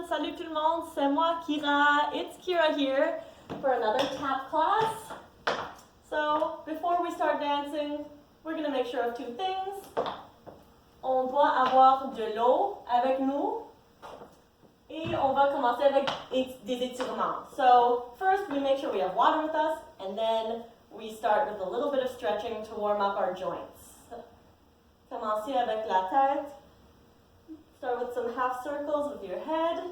salut tout le monde, c'est moi Kira. It's Kira here for another tap class. So before we start dancing, we're going to make sure of two things. On doit avoir de l'eau avec nous et on va commencer avec des étirements. So first we make sure we have water with us and then we start with a little bit of stretching to warm up our joints. Commencez avec la tête. Start with some half circles with your head.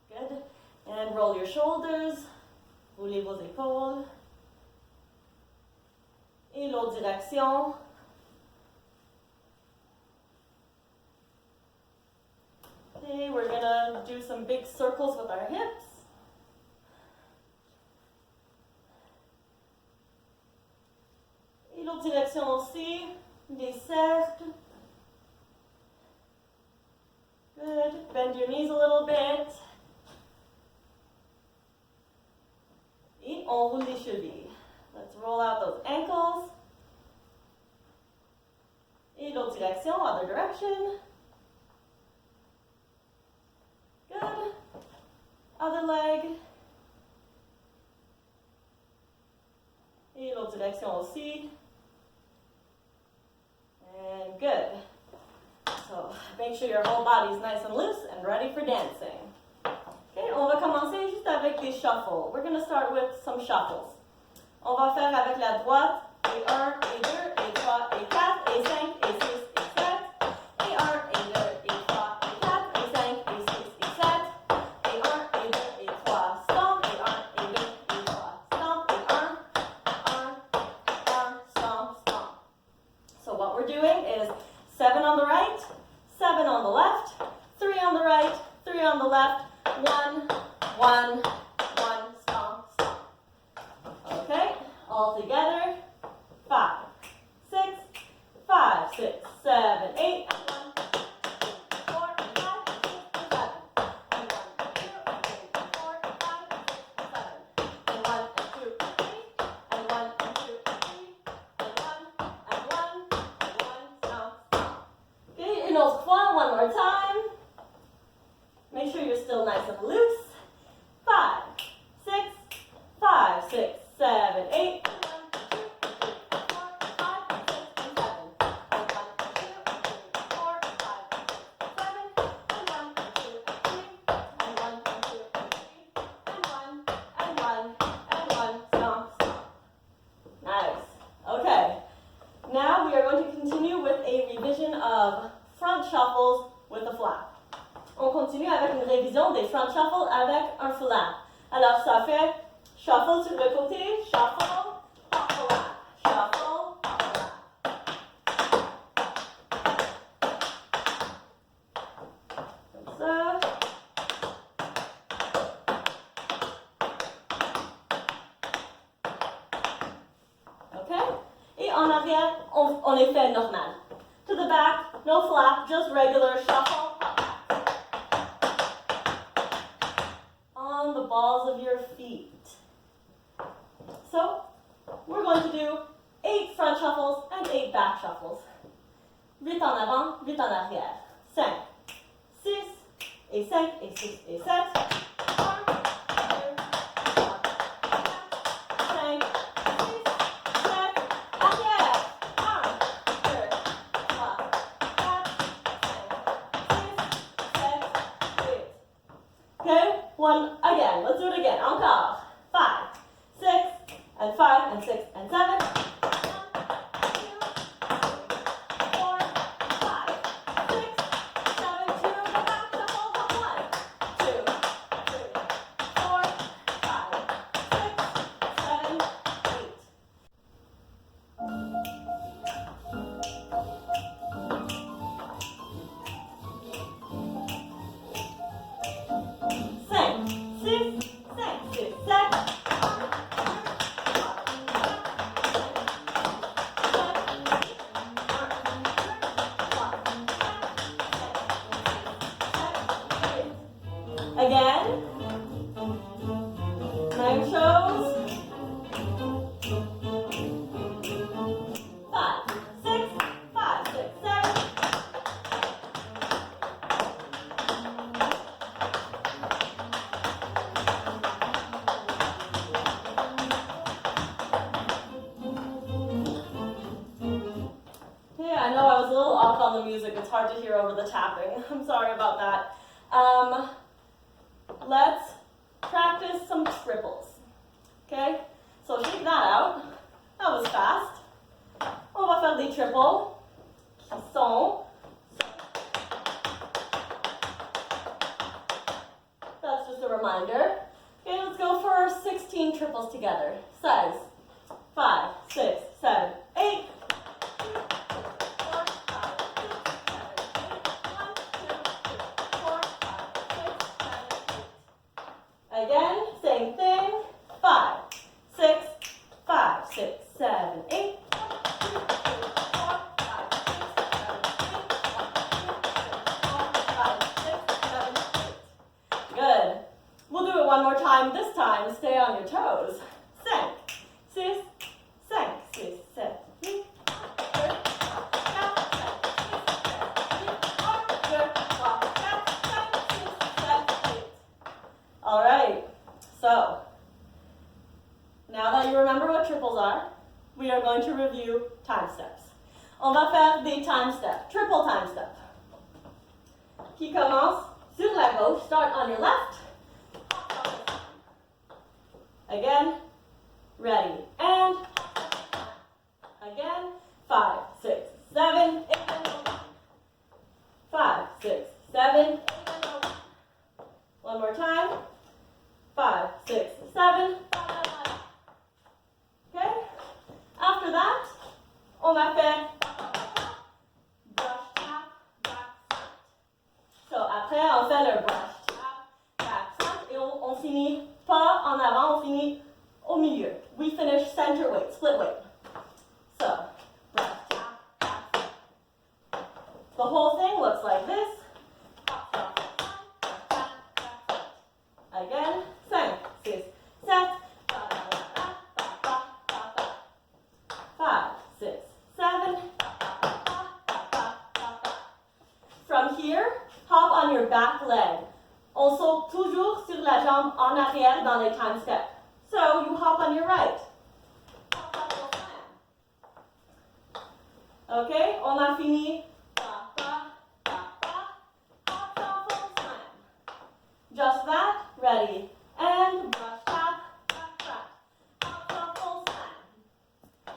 Good. And roll your shoulders. Roulez vos épaules. Et l'autre direction. Okay, we're gonna do some big circles with our hips. Et l'autre direction aussi, des cercles. Good. Bend your knees a little bit. Et on roule les chevilles. Let's roll out those ankles. Et l'autre direction, other direction. Good. Other leg. Et l'autre direction aussi. And good. So make sure your whole body is nice and loose and ready for dancing. Okay, on va commencer juste avec des shuffles. We're going to start with some shuffles. On va faire avec la droite, et 1, et 2, et 3, et 4, et 5, et 6, et 7. Et 1, et 2, et 3, et 4, et 5, et 6, et 7. Et 1, et 2, et 3, stomp. Et 1, et 2, et 3, stomp. Et 1, stomp, stomp. So what we're doing is 7 on the right, 7 on the left, 3 on the right, 3 on the left, 1, 1, 1, stomp, stomp. Okay, all together. 5, 6, 5, 6, 7, 8, and 1, 2, 4, and 5, and 6, and 7. And 1, and 2, and 3, and 4, and 5, and 6, and 7. And 1, and 2, and 3, and 1, and 2, and 3, and 1, and 1, and 1, stomp, stomp. Okay, une autre fois, one more time. Make sure you're still nice and loose. 5, 6, 5, 6, 7, 8, and 1, and 2, and 3, and 4, and 5, and 6, and 7. And 1, and 2, and 3, and 4, and 5, and 6, and 7. And 1, and 2, and 3, and 1, and 2, and 3, and 1, and 1, and 1, stomp, stomp. Nice. Okay. Now we are going to continue with a revision of front shuffles with a flap. On continue avec une révision des front shuffles avec un flap. Alors ça fait shuffle sur le côté, shuffle, pop flap, shuffle, pop flap. Comme ça. OK? Et en arrière, on les fait normal. To the back, no flap, just regular shuffle. On the balls of your feet. So, we're going to do 8 front shuffles and 8 back shuffles. 8 en avant, 8 en arrière. 5, 6, et 5, et 6, et 7. 1, 2, 3, 4, 5, 6, 7, arrière. 1, 2, 3, 4, 5, 6, 7, 8. Okay, one again. Let's do it again. Encore. 5, 6, and 5, and 6, and 7. 1, 2, 3, 4, 5, 6, 7, 2. The back shuffle. 1, 2, 3, 4, 5, 6, 7, 8. Cinq, six, 7, know I was a little off on the music. It's hard to hear over the tapping. I'm sorry about that. Let's practice some triples. Okay? So shake that out. That was fast. On va faire des triples qui sont. That's just a reminder. Okay, let's go for 16 triples together. 16, 5, 6, 7, 8. Again, same thing. 5, 6, 5, 6, 7, 8. Good. We'll do it one more time. This time, stay on your toes. 5, 6, 5, 6, 7, 8. All right, so now that you remember what triples are, we are going to review time steps. On va faire des time steps, triple time step. Qui commence sur la gauche, start on your left. Again, ready, and again, 5, 6, 7, 8, 5, 6, 7, 8. One more time. 5, 6, 7. Okay? After that, on va faire brush tap, back front. So après, on fait le brush tap, back front, et on finit pas en avant, on finit au milieu. We finish center weight, split weight. So, brush tap, back front. The whole thing looks like this. Again, 5, 6, 7, 5, 6, 7. From here, hop on your back leg. On saute toujours sur la jambe en arrière dans les time steps. So you hop on your right. Okay, on a fini. Just that, ready, and brush tap, back front, full slam.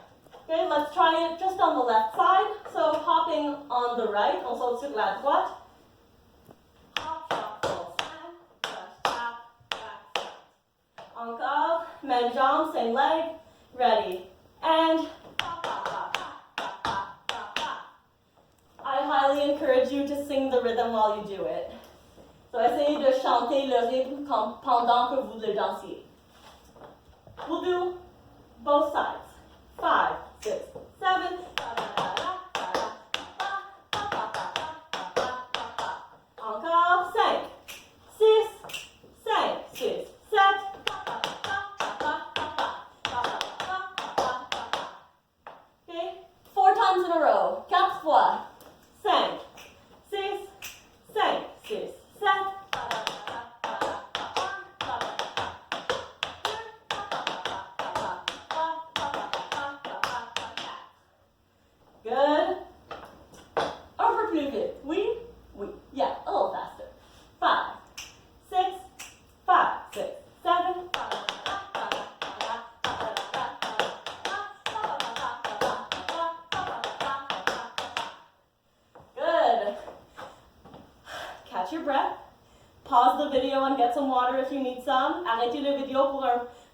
Okay, let's try it just on the left side. So hopping on the right, on saute sur la droite. Hop, full slam, brush tap, back front. Encore, même jambe, same leg, ready, and I highly encourage you to sing the rhythm while you do it. So essayez de chanter le rythme pendant que vous le dansiez. We'll do both sides. 5, 6, 7. Encore 5, 6, 5, 6, 7. Okay, 4 times in a row. 4 fois. 5, 6, 5, 6. Good. Un peu plus vite. Oui? Oui. Yeah, a little faster. 5, 6, 5, 6, 7. Good. Catch your breath. Pause the video and get some water if you need some. Arrêtez la vidéo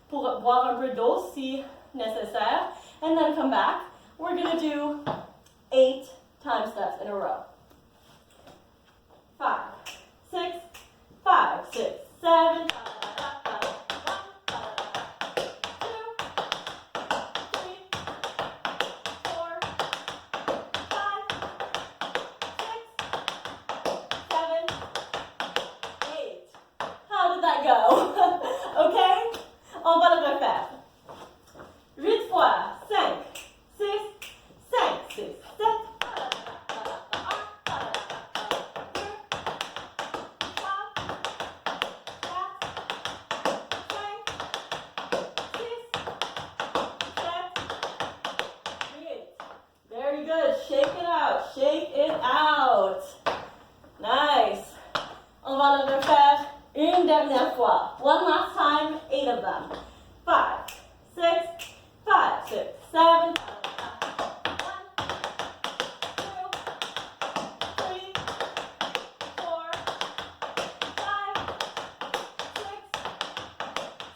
pour boire un peu d'eau si nécessaire. And then come back. We're going to do 8 time steps in a row. 5, 6, 5, 6, 7. 8 fois. 5, 6, 5, 6, 7. Very good. Shake it out. Shake it out. Nice. On va le refaire une dernière fois. One last time, 8 of them. 5, 6, 5, 6, 7. 1, 2, 3, 4, 5, 6,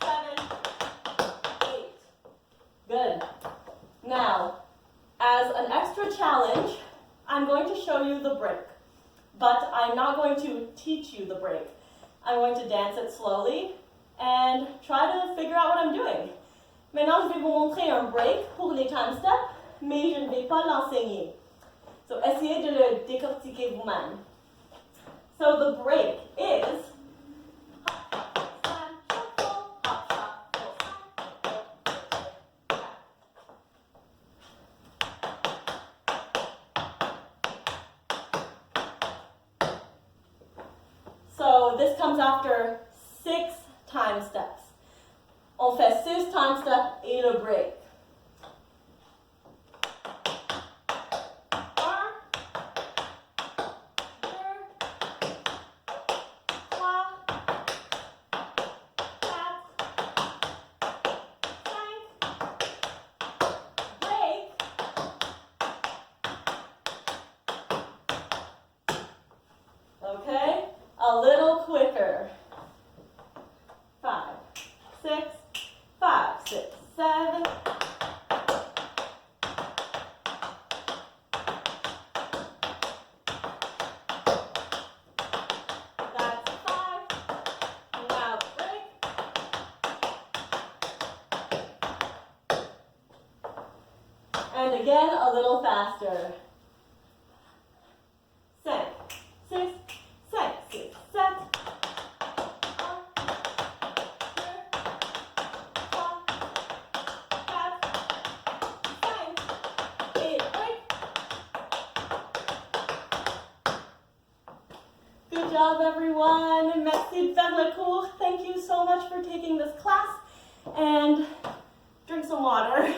7, 8. Good. Now, as an extra challenge, I'm going to show you the break. But I'm not going to teach you the break. I'm going to dance it slowly and try to figure out what I'm doing. Maintenant, je vais vous montrer un break pour les time steps, mais je ne vais pas l'enseigner. So, essayez de le décortiquer vous-même. So, the break is so this comes after 6 time steps. On fait 6 time steps et le break. 1, 2, 3, 4, 5, break. Okay, a little quicker. 5, 6, 5, 6, 7. That's 5. Now break. And again, a little faster. 5, 6, 5, 6, 7. 1, 2, 3, 4, 5, 6, 7, 8. Good job, everyone. Merci de faire le cours. Thank you so much for taking this class. And drink some water.